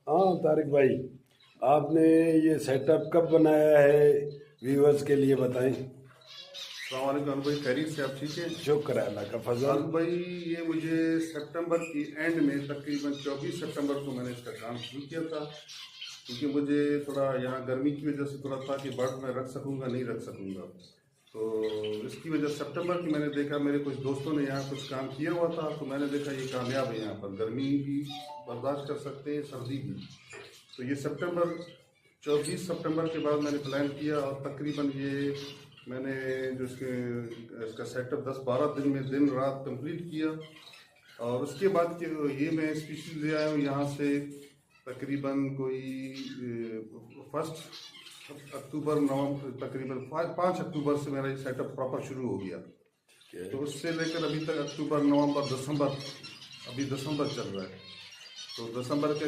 ہاں طارق بھائی، آپ نے یہ سیٹ اپ کب بنایا ہے؟ ویورز کے لیے بتائیں۔ السلام علیکم عالم بھائی، خیریت سے؟ آپ ٹھیک ہیں؟ شکر ہے اللہ کا فضل۔ عالم بھائی، یہ مجھے سپٹمبر کی اینڈ میں تقریباً 24 سپٹمبر کو میں نے اس کا کام شروع کیا تھا، کیونکہ مجھے تھوڑا یہاں گرمی کی وجہ سے تھوڑا تھا کہ برڈ میں رکھ سکوں گا نہیں رکھ سکوں گا، تو اس کی وجہ سپٹمبر کی میں نے دیکھا میرے کچھ دوستوں نے یہاں کچھ کام کیا ہوا تھا، تو میں نے دیکھا یہ کامیاب ہے، یہاں پر گرمی بھی برداشت کر سکتے ہیں، سردی بھی۔ تو یہ 24 سپٹمبر کے بعد میں نے پلان کیا، اور تقریباً یہ میں نے جو اس کا سیٹ اپ 10-12 دن میں دن رات کمپلیٹ کیا، اور اس کے بعد یہ میں اسپیشلی لے آیا ہوں یہاں سے تقریباً کوئی 1 اکتوبر نومبر، تقریباً 5 اکتوبر سے میرا یہ سیٹ اپ پراپر شروع ہو گیا، تو اس سے لے کر ابھی تک اکتوبر نومبر دسمبر، ابھی دسمبر چل رہا ہے، تو دسمبر کے